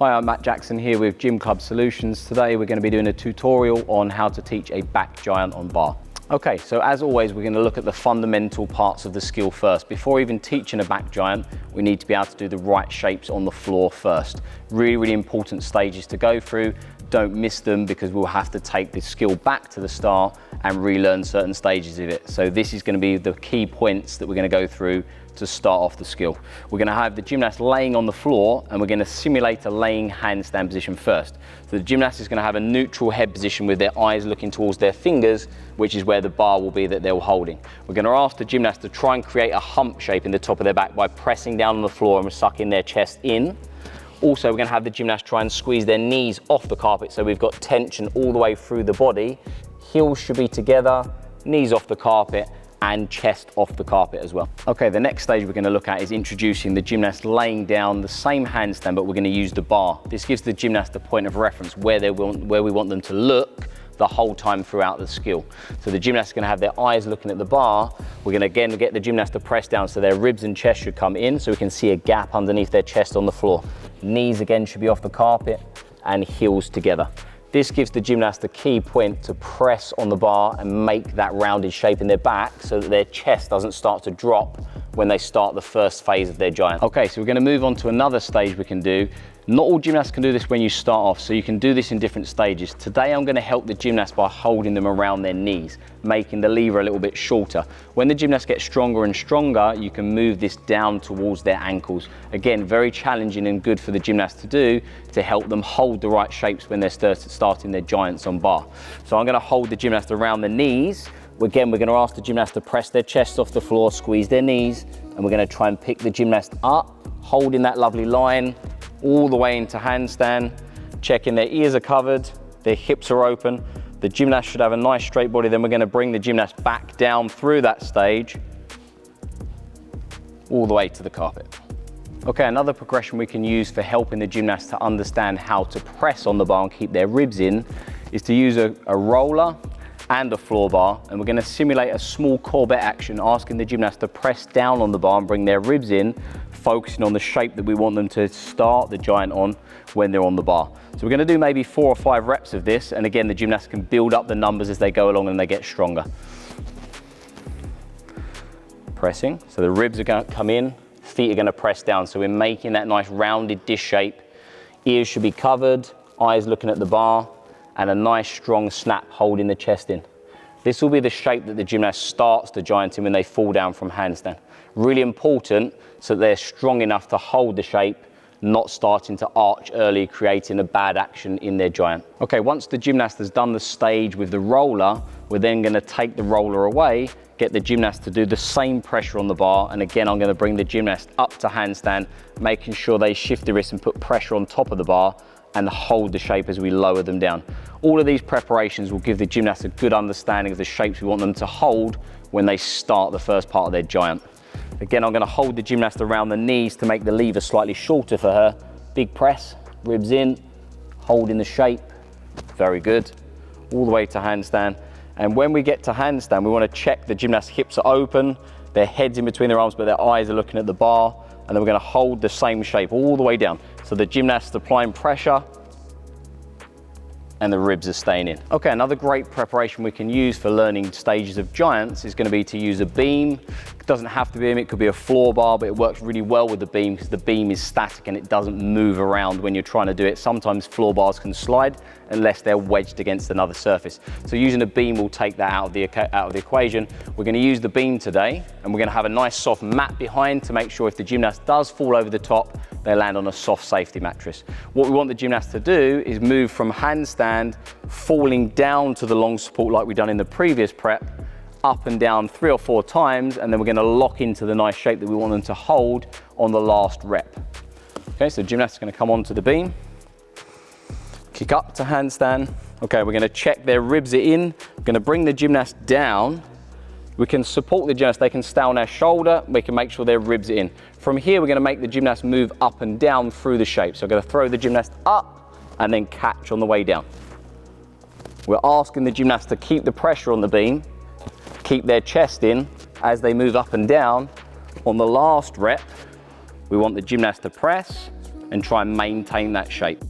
Hi, I'm Matt Jackson here with Gym Club Solutions. Today we're going to be doing a tutorial on how to teach a back giant on bar. Okay, so as always, we're going to look at the fundamental parts of the skill first. Before even teaching a back giant, we need to be able to do the right shapes on the floor first. Really important stages to go through. Don't miss them because we'll have to take this skill back to the start and relearn certain stages of it. So this is going to be the key points that we're going to go through to start off the skill. We're going to have the gymnast laying on the floor and we're going to simulate a laying handstand position first. So the gymnast is going to have a neutral head position with their eyes looking towards their fingers, which is where the bar will be that they're holding. We're going to ask the gymnast to try and create a hump shape in the top of their back by pressing down on the floor and sucking their chest in. Also, we're going to have the gymnast try and squeeze their knees off the carpet so we've got tension all the way through the body. Heels should be together, knees off the carpet, and chest off the carpet as well. Okay, the next stage we're going to look at is introducing the gymnast laying down the same handstand, but we're going to use the bar. This gives the gymnast a point of reference where we want them to look the whole time throughout the skill. So the gymnast is going to have their eyes looking at the bar. We're going to again get the gymnast to press down so their ribs and chest should come in so we can see a gap underneath their chest on the floor. Knees again should be off the carpet and heels together. This gives the gymnast a key point to press on the bar and make that rounded shape in their back so that their chest doesn't start to drop when they start the first phase of their giant. Okay, so we're going to move on to another stage we can do. Not all gymnasts can do this when you start off, so you can do this in different stages. Today I'm going to help the gymnast by holding them around their knees, making the lever a little bit shorter. When the gymnast gets stronger and stronger, you can move this down towards their ankles. Again, very challenging and good for the gymnast to do to help them hold the right shapes when they're starting their giants on bar. So I'm going to hold the gymnast around the knees. Again, we're going to ask the gymnast to press their chest off the floor, squeeze their knees, and we're going to try and pick the gymnast up, holding that lovely line all the way into handstand, checking their ears are covered, their hips are open. The gymnast should have a nice straight body. Then we're going to bring the gymnast back down through that stage, all the way to the carpet. Okay, another progression we can use for helping the gymnast to understand how to press on the bar and keep their ribs in is to use a roller and a floor bar, and we're going to simulate a small corbett action, asking the gymnast to press down on the bar and bring their ribs in, focusing on the shape that we want them to start the giant on when they're on the bar. So we're going to do maybe 4 or 5 reps of this, and again the gymnast can build up the numbers as they go along and they get stronger. Pressing, so the ribs are going to come in, feet are going to press down, so we're making that nice rounded dish shape. Ears should be covered, eyes looking at the bar, and a nice strong snap holding the chest in. This will be the shape that the gymnast starts the giant in when they fall down from handstand. Really important so that they're strong enough to hold the shape, not starting to arch early, creating a bad action in their giant. Okay, once the gymnast has done the stage with the roller, we're then going to take the roller away, get the gymnast to do the same pressure on the bar, and again I'm going to bring the gymnast up to handstand, making sure they shift the wrist and put pressure on top of the bar and hold the shape as we lower them down. All of these preparations will give the gymnast a good understanding of the shapes we want them to hold when they start the first part of their giant. Again, I'm going to hold the gymnast around the knees to make the lever slightly shorter for her. Big press, ribs in, holding the shape. Very good. All the way to handstand. And when we get to handstand, we want to check the gymnast's hips are open, their head's in between their arms, but their eyes are looking at the bar. And then we're going to hold the same shape all the way down. So the gymnast applying pressure and the ribs are staying in. Okay, another great preparation we can use for learning stages of giants is going to be to use a beam. It doesn't have to be a beam, it could be a floor bar, but it works really well with the beam because the beam is static and it doesn't move around when you're trying to do it. Sometimes floor bars can slide unless they're wedged against another surface. So using a beam will take that out of the equation. We're going to use the beam today and we're going to have a nice soft mat behind to make sure if the gymnast does fall over the top, they land on a soft safety mattress. What we want the gymnast to do is move from handstand, falling down to the long support like we've done in the previous prep, up and down 3 or 4 times, and then we're going to lock into the nice shape that we want them to hold on the last rep. Okay, so the gymnast is going to come onto the beam, kick up to handstand. Okay, we're going to check their ribs are in. We're going to bring the gymnast down. We can support the gymnast, they can stay on their shoulder, we can make sure their ribs are in. From here, we're going to make the gymnast move up and down through the shape. So I'm going to throw the gymnast up and then catch on the way down. We're asking the gymnast to keep the pressure on the beam, keep their chest in as they move up and down. On the last rep, we want the gymnast to press, and try and maintain that shape.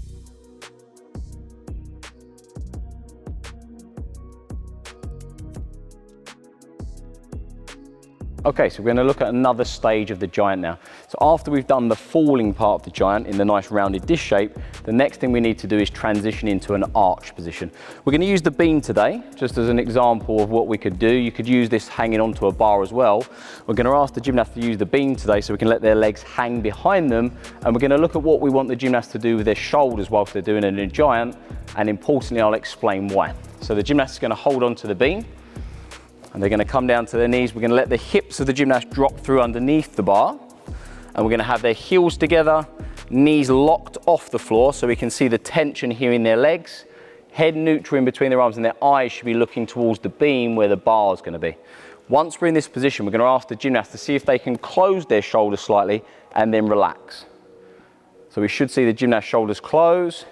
Okay, so we're going to look at another stage of the giant now. So after we've done the falling part of the giant in the nice rounded dish shape, the next thing we need to do is transition into an arch position. We're going to use the beam today, just as an example of what we could do. You could use this hanging onto a bar as well. We're going to ask the gymnast to use the beam today so we can let their legs hang behind them, and we're going to look at what we want the gymnast to do with their shoulders whilst they're doing it in a giant, and importantly I'll explain why. So the gymnast is going to hold on to the beam, and they're going to come down to their knees. We're going to let the hips of the gymnast drop through underneath the bar, and we're going to have their heels together, knees locked off the floor so we can see the tension here in their legs, head neutral in between their arms, and their eyes should be looking towards the beam where the bar is going to be. Once we're in this position, we're going to ask the gymnast to see if they can close their shoulders slightly and then relax. So we should see the gymnast's shoulders close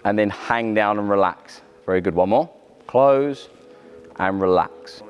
and then hang down and relax. Very good, one more. Close and relax.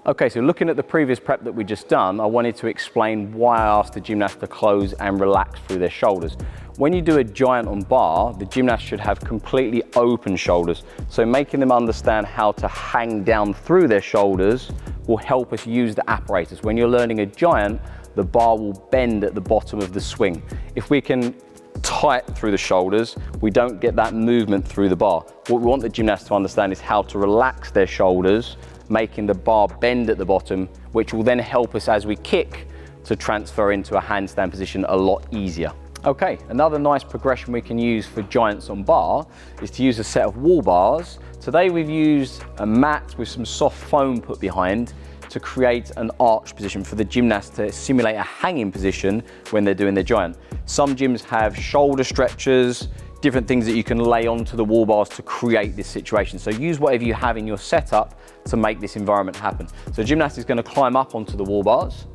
Okay, so looking at the previous prep that we just done, I wanted to explain why I asked the gymnast to close and relax through their shoulders. When you do a giant on bar, the gymnast should have completely open shoulders. So making them understand how to hang down through their shoulders will help us use the apparatus. When you're learning a giant, the bar will bend at the bottom of the swing. If we can tight through the shoulders, we don't get that movement through the bar. What we want the gymnast to understand is how to relax their shoulders, making the bar bend at the bottom, which will then help us as we kick to transfer into a handstand position a lot easier. Okay, another nice progression we can use for giants on bar is to use a set of wall bars. Today we've used a mat with some soft foam put behind to create an arch position for the gymnast to simulate a hanging position when they're doing their giant. Some gyms have shoulder stretchers, different things that you can lay onto the wall bars to create this situation. So use whatever you have in your setup to make this environment happen. So the gymnast is going to climb up onto the wall bars.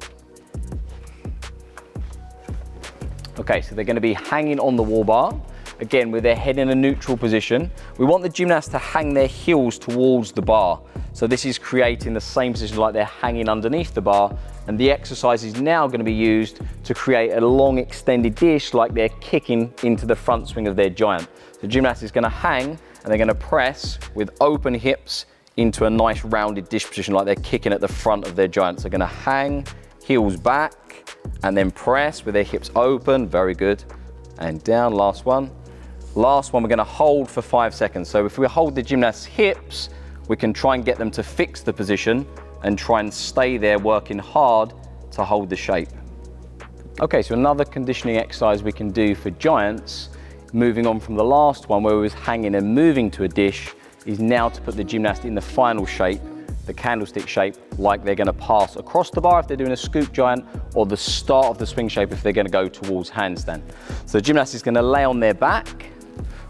Okay, so they're going to be hanging on the wall bar, again with their head in a neutral position. We want the gymnast to hang their heels towards the bar. So this is creating the same position like they're hanging underneath the bar, and the exercise is now going to be used to create a long extended dish like they're kicking into the front swing of their giant. The gymnast is going to hang and they're going to press with open hips into a nice rounded dish position like they're kicking at the front of their giant. So they're going to hang, heels back, and then press with their hips open. Very good. And down, last one. Last one, we're going to hold for 5 seconds. So if we hold the gymnast's hips, we can try and get them to fix the position and try and stay there working hard to hold the shape. Okay, so another conditioning exercise we can do for giants, moving on from the last one where we was hanging and moving to a dish, is now to put the gymnast in the final shape, the candlestick shape, like they're going to pass across the bar if they're doing a scoop giant, or the start of the swing shape if they're going to go towards handstand. So the gymnast is going to lay on their back.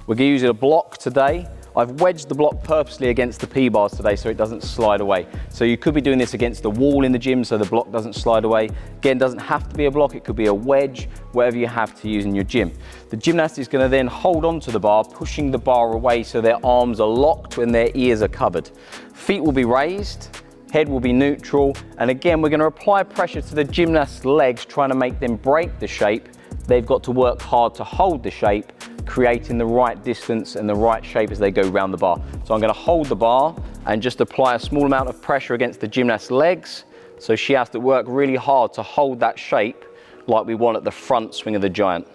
We're going to use a block today. I've wedged the block purposely against the P-bars today so it doesn't slide away. So you could be doing this against the wall in the gym so the block doesn't slide away. Again, it doesn't have to be a block, it could be a wedge, whatever you have to use in your gym. The gymnast is going to then hold on to the bar, pushing the bar away so their arms are locked and their ears are covered. Feet will be raised, head will be neutral, and again we're going to apply pressure to the gymnast's legs, trying to make them break the shape. They've got to work hard to hold the shape, creating the right distance and the right shape as they go round the bar. So I'm going to hold the bar and just apply a small amount of pressure against the gymnast's legs, so she has to work really hard to hold that shape like we want at the front swing of the giant.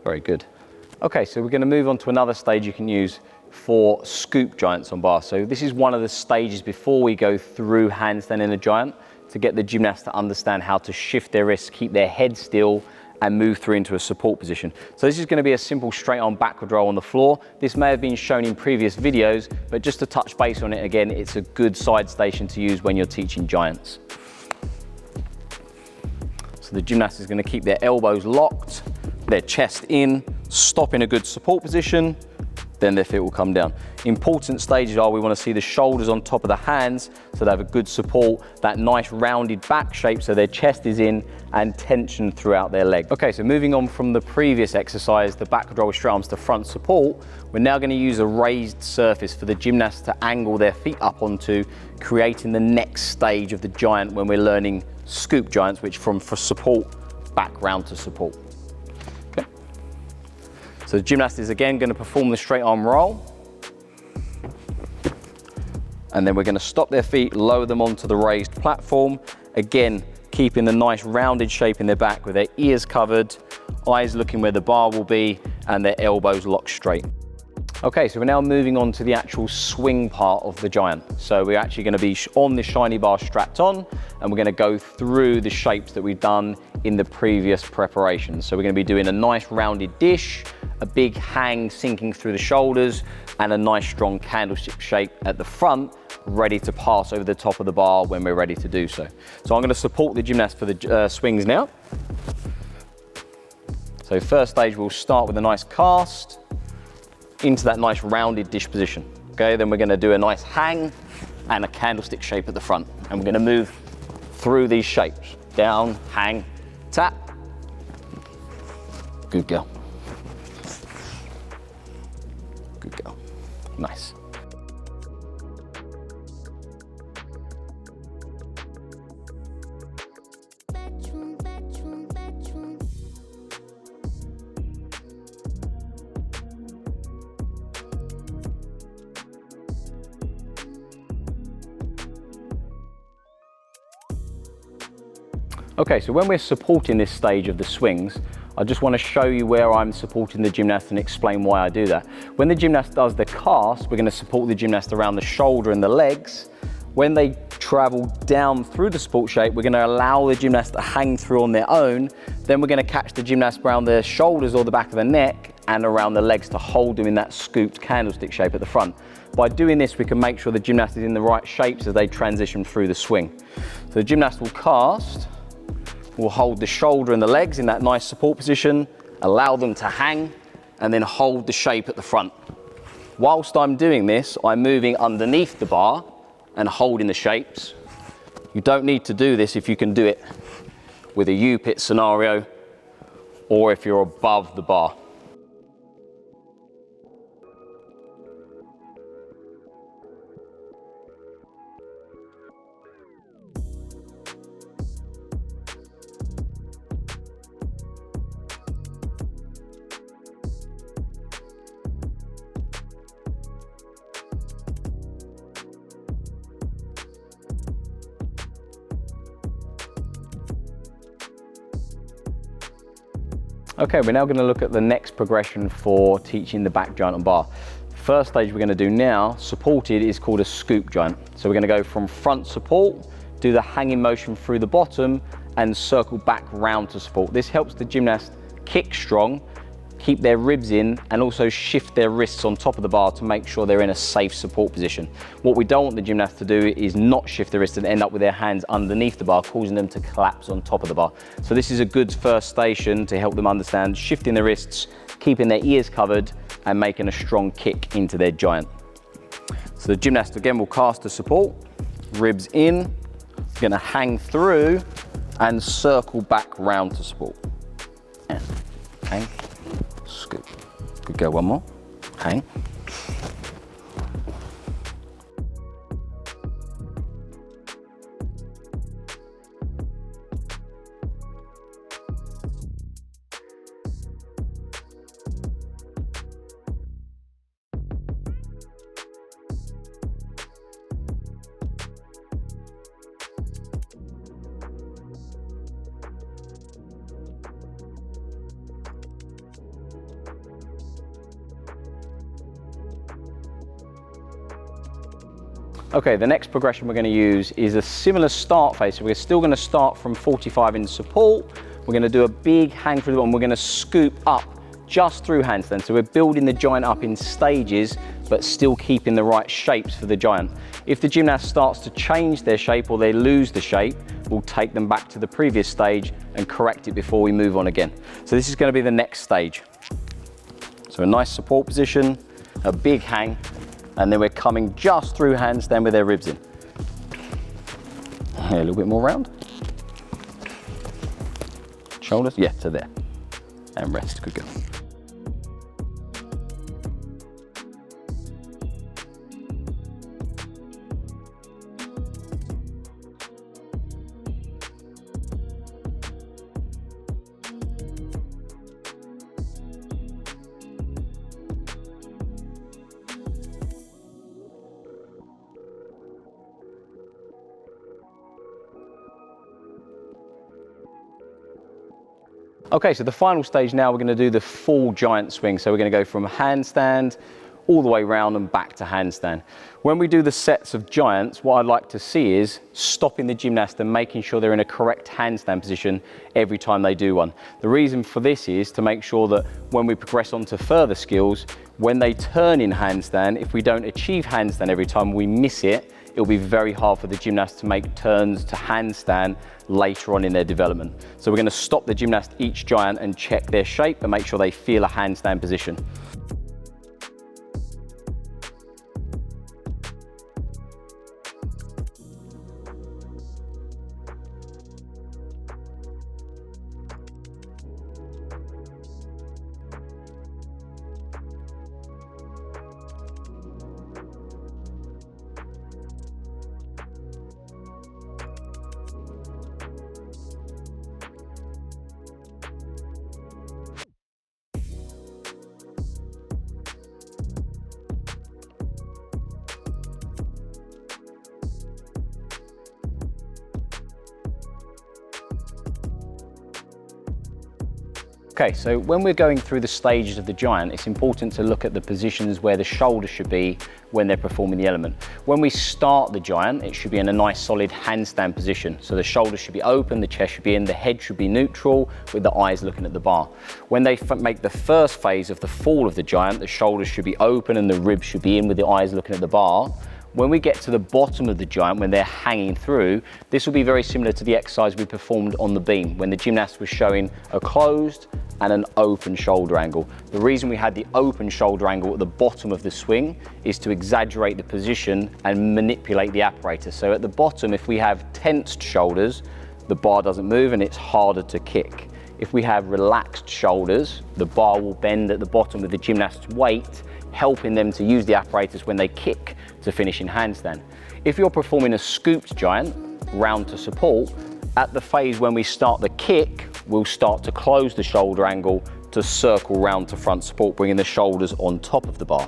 Very good. Okay, so we're going to move on to another stage you can use for scoop giants on bar. So this is one of the stages before we go through handstand in a giant, to get the gymnast to understand how to shift their wrists, keep their head still, and move through into a support position. So this is going to be a simple straight arm backward roll on the floor. This may have been shown in previous videos, but just to touch base on it again, it's a good side station to use when you're teaching giants. So the gymnast is going to keep their elbows locked, their chest in, stop in a good support position, then their feet will come down. Important stages are we want to see the shoulders on top of the hands so they have a good support, that nice rounded back shape so their chest is in, and tension throughout their leg. Okay, so moving on from the previous exercise, the backward roll with straight arms to front support, we're now going to use a raised surface for the gymnast to angle their feet up onto, creating the next stage of the giant when we're learning scoop giants, which for support, back round to support. Okay. So the gymnast is again going to perform the straight arm roll. And then we're going to stop their feet, lower them onto the raised platform. Again, keeping the nice rounded shape in their back with their ears covered, eyes looking where the bar will be, and their elbows locked straight. Okay, so we're now moving on to the actual swing part of the giant. So we're actually going to be on the shiny bar strapped on, and we're going to go through the shapes that we've done in the previous preparation. So we're going to be doing a nice rounded dish, a big hang sinking through the shoulders, and a nice strong candlestick shape at the front, ready to pass over the top of the bar when we're ready to do so. So I'm going to support the gymnast for the swings now. So first stage, we'll start with a nice cast into that nice rounded dish position. Okay, then we're going to do a nice hang and a candlestick shape at the front. And we're going to move through these shapes. Down, hang, tap. Good girl. Good girl. Nice. Okay, so when we're supporting this stage of the swings, I just want to show you where I'm supporting the gymnast and explain why I do that. When the gymnast does the cast, we're going to support the gymnast around the shoulder and the legs. When they travel down through the support shape, we're going to allow the gymnast to hang through on their own. Then we're going to catch the gymnast around their shoulders or the back of the neck and around the legs to hold them in that scooped candlestick shape at the front. By doing this, we can make sure the gymnast is in the right shapes as they transition through the swing. So the gymnast will cast. We'll hold the shoulder and the legs in that nice support position, allow them to hang, and then hold the shape at the front. Whilst I'm doing this, I'm moving underneath the bar and holding the shapes. You don't need to do this if you can do it with a U-pit scenario or if you're above the bar. Okay, we're now going to look at the next progression for teaching the back giant on bar. First stage we're going to do now, supported, is called a scoop giant. So we're going to go from front support, do the hanging motion through the bottom, and circle back round to support. This helps the gymnast kick strong, keep their ribs in, and also shift their wrists on top of the bar to make sure they're in a safe support position. What we don't want the gymnast to do is not shift their wrists and end up with their hands underneath the bar, causing them to collapse on top of the bar. So this is a good first station to help them understand shifting their wrists, keeping their ears covered, and making a strong kick into their giant. So the gymnast again will cast to support, ribs in, gonna hang through, and circle back round to support. And hang. Scoop. Good girl, one more. Hang. Okay, the next progression we're going to use is a similar start phase. So we're still going to start from 45 in support. We're going to do a big hang through the bottom. We're going to scoop up just through handstand. So we're building the giant up in stages, but still keeping the right shapes for the giant. If the gymnast starts to change their shape or they lose the shape, we'll take them back to the previous stage and correct it before we move on again. So this is going to be the next stage. So a nice support position, a big hang, and then we're coming just through handstand with their ribs in. A little bit more round. Shoulders, yeah, to there. And rest, good girl. Okay, so the final stage now, we're going to do the full giant swing. So we're going to go from handstand all the way round and back to handstand. When we do the sets of giants, what I'd like to see is stopping the gymnast and making sure they're in a correct handstand position every time they do one. The reason for this is to make sure that when we progress on to further skills, when they turn in handstand, if we don't achieve handstand every time, we miss it, it'll be very hard for the gymnast to make turns to handstand later on in their development. So we're going to stop the gymnast each giant and check their shape and make sure they feel a handstand position. Okay, so when we're going through the stages of the giant, it's important to look at the positions where the shoulders should be when they're performing the element. When we start the giant, it should be in a nice solid handstand position. So the shoulders should be open, the chest should be in, the head should be neutral with the eyes looking at the bar. When they make the first phase of the fall of the giant, the shoulders should be open and the ribs should be in with the eyes looking at the bar. When we get to the bottom of the giant, when they're hanging through, this will be very similar to the exercise we performed on the beam, when the gymnast was showing a closed and an open shoulder angle. The reason we had the open shoulder angle at the bottom of the swing is to exaggerate the position and manipulate the apparatus. So at the bottom, if we have tensed shoulders, the bar doesn't move and it's harder to kick. If we have relaxed shoulders, the bar will bend at the bottom with the gymnast's weight, helping them to use the apparatus when they kick to finish in handstand. If you're performing a scooped giant, round to support, at the phase when we start the kick, we'll start to close the shoulder angle to circle round to front support, bringing the shoulders on top of the bar.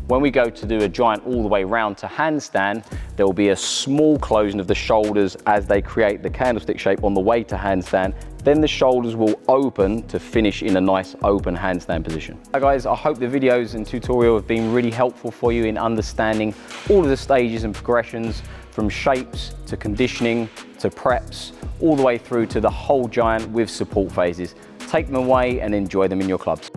When we go to do a giant all the way round to handstand, there will be a small closing of the shoulders as they create the candlestick shape on the way to handstand. Then the shoulders will open to finish in a nice open handstand position. Hi guys, I hope the videos and tutorial have been really helpful for you in understanding all of the stages and progressions, from shapes to conditioning to preps, all the way through to the whole giant with support phases. Take them away and enjoy them in your clubs.